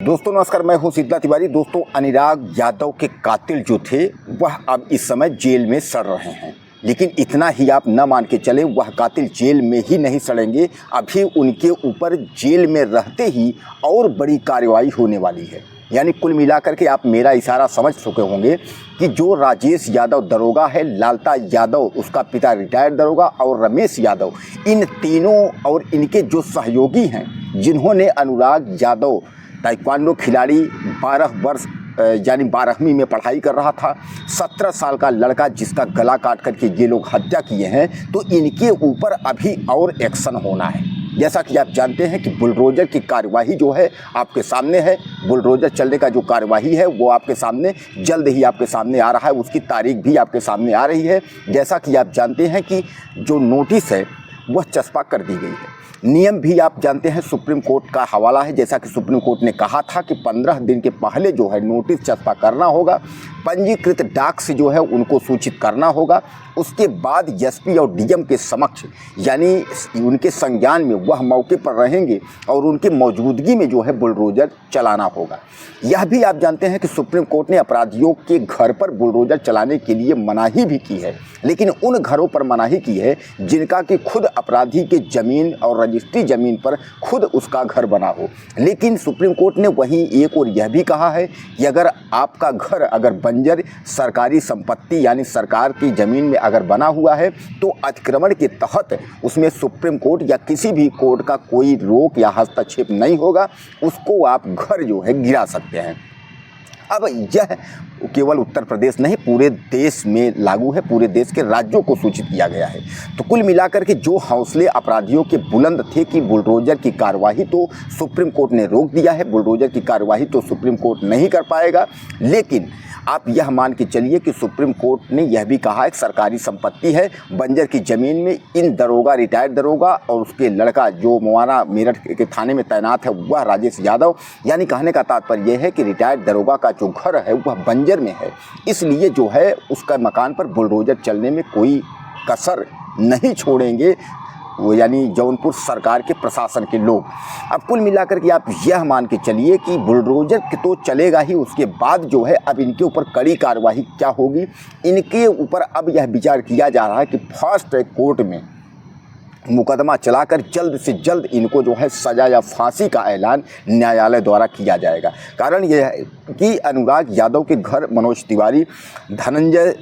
दोस्तों नमस्कार, मैं हूं शीतला तिवारी। दोस्तों, अनुराग यादव के कातिल जो थे वह अब इस समय जेल में सड़ रहे हैं। लेकिन इतना ही आप न मान के चले, वह कातिल जेल में ही नहीं सड़ेंगे, अभी उनके ऊपर जेल में रहते ही और बड़ी कार्रवाई होने वाली है। यानी कुल मिलाकर के आप मेरा इशारा समझ चुके होंगे कि जो राजेश यादव दरोगा है, लालता यादव उसका पिता रिटायर्ड दरोगा, और रमेश यादव, इन तीनों और इनके जो सहयोगी हैं जिन्होंने अनुराग यादव ताइक्वांडो खिलाड़ी 12 वर्ष यानी 12वीं में पढ़ाई कर रहा था, 17 साल का लड़का जिसका गला काट करके ये लोग हत्या किए हैं, तो इनके ऊपर अभी और एक्शन होना है। जैसा कि आप जानते हैं कि बुलडोजर की कार्यवाही जो है आपके सामने है। बुलडोजर चलने का जो कार्यवाही है वो आपके सामने जल्द ही आपके सामने आ रहा है, उसकी तारीख भी आपके सामने आ रही है। जैसा कि आप जानते हैं कि जो नोटिस है वह चस्पा कर दी गई है। नियम भी आप जानते हैं सुप्रीम कोर्ट का हवाला है। जैसा कि सुप्रीम कोर्ट ने कहा था कि 15 दिन के पहले जो है नोटिस चस्पा करना होगा, पंजीकृत डाक से जो है उनको सूचित करना होगा। उसके बाद एसपी और डीएम के समक्ष यानी उनके संज्ञान में वह मौके पर रहेंगे और उनकी मौजूदगी में जो है बुलडोजर चलाना होगा। यह भी आप जानते हैं कि सुप्रीम कोर्ट ने अपराधियों के घर पर बुलडोजर चलाने के लिए मनाही भी की है, लेकिन उन घरों पर मनाही की है जिनका कि खुद अपराधी के ज़मीन और रजिस्ट्री ज़मीन पर खुद उसका घर बना हो। लेकिन सुप्रीम कोर्ट ने वहीं एक और यह भी कहा है कि अगर आपका घर अगर बंजर सरकारी संपत्ति यानी सरकार की ज़मीन में अगर बना हुआ है तो अतिक्रमण के तहत उसमें सुप्रीम कोर्ट या किसी भी कोर्ट का कोई रोक या हस्तक्षेप नहीं होगा, उसको आप घर जो है गिरा सकते हैं। अब यह केवल उत्तर प्रदेश नहीं पूरे देश में लागू है, पूरे देश के राज्यों को सूचित किया गया है। तो कुल मिलाकर के जो हौसले अपराधियों के बुलंद थे कि बुलडोजर की कार्यवाही तो सुप्रीम कोर्ट ने रोक दिया है, बुलडोजर की कार्यवाही तो सुप्रीम कोर्ट नहीं कर पाएगा। लेकिन आप यह मान के चलिए कि सुप्रीम कोर्ट ने यह भी कहा है कि सरकारी संपत्ति है, बंजर की ज़मीन में इन दरोगा, रिटायर्ड दरोगा और उसके लड़का जो मुआना मेरठ के थाने में तैनात है वह राजेश यादव, यानी कहने का तात्पर्य यह है कि रिटायर्ड दरोगा का जो घर है वह बंजर में है, इसलिए जो है उसका मकान पर बुलडोजर चलने में कोई कसर नहीं छोड़ेंगे वो यानी जौनपुर सरकार के प्रशासन के लोग। अब कुल मिलाकर के आप यह मान के चलिए कि बुलडोजर तो चलेगा ही, उसके बाद जो है अब इनके ऊपर कड़ी कार्रवाई क्या होगी, इनके ऊपर अब यह विचार किया जा रहा है कि फास्ट ट्रैक कोर्ट में मुकदमा चलाकर जल्द से जल्द इनको जो है सज़ा या फांसी का ऐलान न्यायालय द्वारा किया जाएगा। कारण यह है कि अनुराग यादव के घर मनोज तिवारी, धनंजय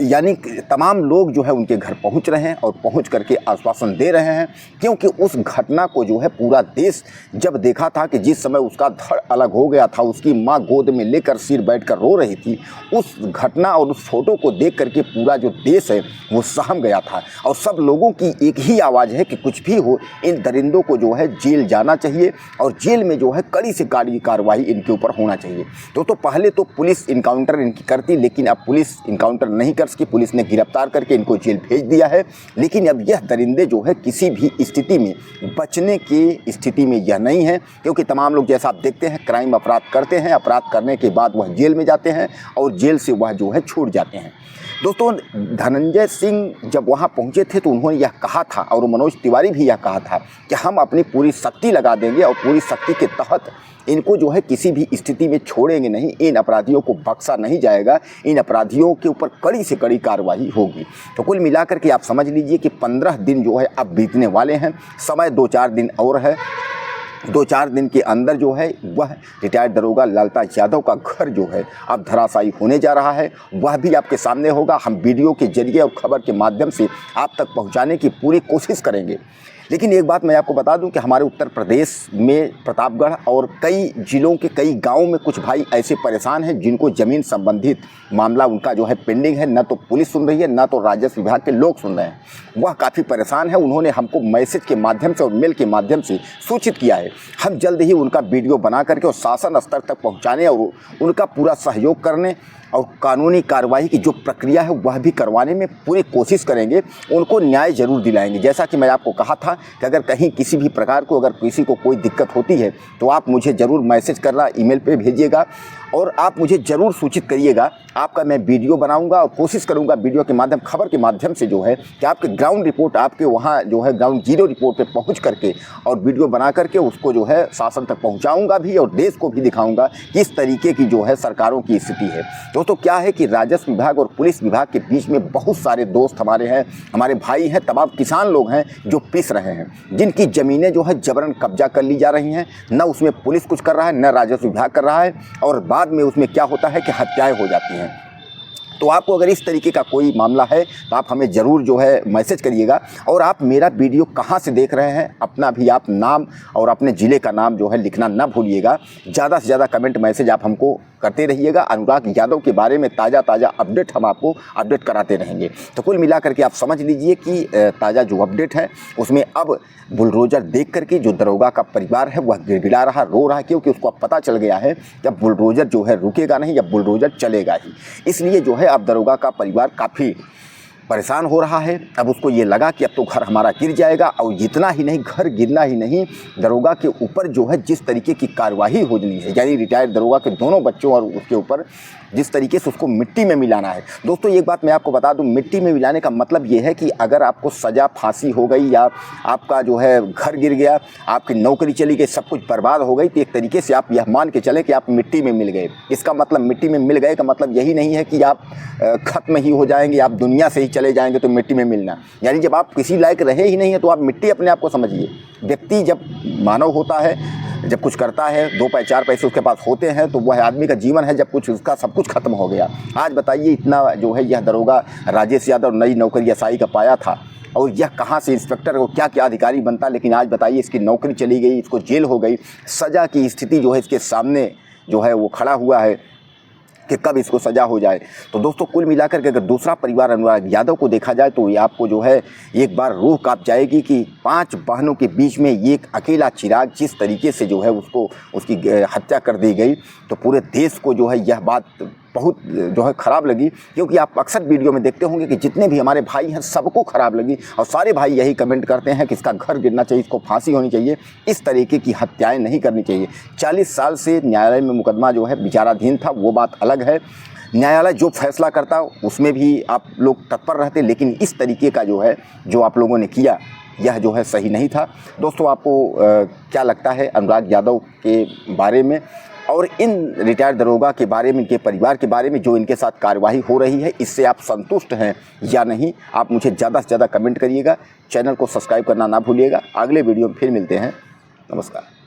यानी तमाम लोग जो है उनके घर पहुंच रहे हैं और पहुंच करके आश्वासन दे रहे हैं, क्योंकि उस घटना को जो है पूरा देश जब देखा था कि जिस समय उसका धड़ अलग हो गया था, उसकी मां गोद में लेकर सिर बैठकर रो रही थी, उस घटना और उस फोटो को देख करके पूरा जो देश है वो सहम गया था। और सब लोगों की एक ही आवाज़ है कि कुछ भी हो इन दरिंदों को जो है जेल जाना चाहिए और जेल में जो है कड़ी से कड़ी कार्रवाई इनके ऊपर होना चाहिए। तो पहले तो पुलिस इनकाउंटर इनकी करती, लेकिन अब पुलिस इनकाउंटर नहीं कर सकी, पुलिस ने गिरफ्तार करके इनको जेल भेज दिया है। लेकिन अब यह दरिंदे जो है किसी भी स्थिति में बचने की स्थिति में यह नहीं है, क्योंकि तमाम लोग जैसा आप देखते हैं क्राइम अपराध करते हैं, अपराध करने के बाद वह जेल में जाते हैं और जेल से वह जो है छूट जाते हैं। दोस्तों, धनंजय सिंह जब वहाँ पहुँचे थे तो उन्होंने यह कहा था और मनोज तिवारी भी यह कहा था कि हम अपनी पूरी शक्ति लगा देंगे और पूरी शक्ति के तहत इनको जो है किसी भी स्थिति में छोड़ेंगे नहीं, इन अपराधियों को बख्शा नहीं जाएगा, इन अपराधियों के ऊपर कड़ी से कड़ी कार्रवाई होगी। तो कुल मिलाकर के आप समझ लीजिए कि 15 दिन जो है अब बीतने वाले हैं, समय 2-4 दिन और है। 2-4 दिन के अंदर जो है वह रिटायर्ड दरोगा लालता यादव का घर जो है अब धराशायी होने जा रहा है, वह भी आपके सामने होगा। हम वीडियो के जरिए और खबर के माध्यम से आप तक पहुंचाने की पूरी कोशिश करेंगे। लेकिन एक बात मैं आपको बता दूं कि हमारे उत्तर प्रदेश में प्रतापगढ़ और कई जिलों के कई गांवों में कुछ भाई ऐसे परेशान हैं जिनको ज़मीन संबंधित मामला उनका जो है पेंडिंग है, न तो पुलिस सुन रही है न तो राजस्व विभाग के लोग सुन रहे हैं। वह काफ़ी परेशान है, उन्होंने हमको मैसेज के माध्यम से और मेल के माध्यम से सूचित किया है। हम जल्द ही उनका वीडियो बना करके और शासन स्तर तक पहुँचाने और उनका पूरा सहयोग करने और कानूनी कार्रवाई की जो प्रक्रिया है वह भी करवाने में पूरी कोशिश करेंगे, उनको न्याय जरूर दिलाएंगे। जैसा कि मैं आपको कहा था कि अगर कहीं किसी भी प्रकार को अगर किसी को कोई दिक्कत होती है तो आप मुझे ज़रूर मैसेज करना, ईमेल पे भेजिएगा और आप मुझे ज़रूर सूचित करिएगा, आपका मैं वीडियो बनाऊंगा और कोशिश करूंगा वीडियो के माध्यम, खबर के माध्यम से जो है कि आपके ग्राउंड रिपोर्ट, आपके वहाँ जो है ग्राउंड जीरो रिपोर्ट पे पहुँच करके और वीडियो बना करके उसको जो है शासन तक पहुँचाऊँगा भी और देश को भी दिखाऊँगा कि इस तरीके की जो है सरकारों की स्थिति है। दोस्तों क्या है कि राजस्व विभाग और पुलिस विभाग के बीच में बहुत सारे दोस्त हमारे हैं, हमारे भाई हैं, तमाम किसान लोग हैं जो पिस रहे हैं, जिनकी ज़मीनें जो है जबरन कब्जा कर ली जा रही हैं। न उसमें पुलिस कुछ कर रहा है, न राजस्व विभाग कर रहा है, और बाद में उसमें क्या होता है कि हत्याएं हो जाती हैं। तो आपको अगर इस तरीके का कोई मामला है तो आप हमें ज़रूर जो है मैसेज करिएगा। और आप मेरा वीडियो कहाँ से देख रहे हैं, अपना भी आप नाम और अपने ज़िले का नाम जो है लिखना ना भूलिएगा। ज़्यादा से ज़्यादा कमेंट मैसेज आप हमको करते रहिएगा। अनुराग यादव के बारे में ताज़ा अपडेट हम आपको अपडेट कराते रहेंगे। तो कुल मिला करके आप समझ लीजिए कि ताज़ा जो अपडेट है उसमें अब बुलडोज़र देख करके जो दरोगा का परिवार है वह गिड़गिड़ा रहा, रो रहा है, क्योंकि उसको अब पता चल गया है कि अब बुलडोज़र जो है रुकेगा नहीं, अब बुलडोज़र चलेगा ही। इसलिए जो है अब दरोगा का परिवार काफ़ी परेशान हो रहा है। अब उसको ये लगा कि अब तो घर हमारा गिर जाएगा, और इतना ही नहीं, घर गिरना ही नहीं, दरोगा के ऊपर जो है जिस तरीके की कार्रवाई होनी है, यानी रिटायर्ड दरोगा के दोनों बच्चों और उसके ऊपर जिस तरीके से उसको मिट्टी में मिलाना है। दोस्तों एक बात मैं आपको बता दूं, मिट्टी में मिलाने का मतलब ये है कि अगर आपको सज़ा, फांसी हो गई या आपका जो है घर गिर गया, आपकी नौकरी चली गई, सब कुछ बर्बाद हो गई, तो एक तरीके से आप यह मान के चलें कि आप मिट्टी में मिल गए। इसका मतलब मिट्टी में मिल गए का मतलब यही नहीं है कि आप ख़त्म ही हो जाएंगे, आप दुनिया से ही चले जाएंगे तो मिट्टी में मिलना। यानी जब आप किसी लायक रहे ही नहीं है तो आप मिट्टी अपने आप को समझिए। व्यक्ति जब मानव होता है, जब कुछ करता है, 2 चार पैसे उसके पास होते हैं, तो वह आदमी का जीवन है जब कुछ उसका सब कुछ खत्म हो गया। आज बताइए, इतना जो है यह दरोगा राजेश यादव नई नौकरी एसआई का पाया था, और यह कहाँ से इंस्पेक्टर को क्या क्या अधिकारी बनता, लेकिन आज बताइए इसकी नौकरी चली गई, इसको जेल हो गई। सज़ा की स्थिति जो है इसके सामने जो है वो खड़ा हुआ है कि कब इसको सज़ा हो जाए। तो दोस्तों कुल मिलाकर के अगर दूसरा परिवार अनुराग यादव को देखा जाए तो ये आपको जो है एक बार रूह कांप जाएगी कि 5 बहनों के बीच में एक अकेला चिराग जिस तरीके से जो है उसकी हत्या कर दी गई। तो पूरे देश को जो है यह बात बहुत जो है ख़राब लगी, क्योंकि आप अक्सर वीडियो में देखते होंगे कि जितने भी हमारे भाई हैं सबको ख़राब लगी, और सारे भाई यही कमेंट करते हैं कि इसका घर गिरना चाहिए, इसको फांसी होनी चाहिए, इस तरीके की हत्याएं नहीं करनी चाहिए। 40 साल से न्यायालय में मुकदमा जो है विचाराधीन था, वो बात अलग है। न्यायालय जो फैसला करता उसमें भी आप लोग तत्पर रहते, लेकिन इस तरीके का जो है जो आप लोगों ने किया यह जो है सही नहीं था। दोस्तों आपको क्या लगता है अनुराग यादव के बारे में और इन रिटायर्ड दरोगा के बारे में, इनके परिवार के बारे में जो इनके साथ कार्यवाही हो रही है, इससे आप संतुष्ट हैं या नहीं? आप मुझे ज़्यादा से ज़्यादा कमेंट करिएगा। चैनल को सब्सक्राइब करना ना भूलिएगा। अगले वीडियो में फिर मिलते हैं। नमस्कार।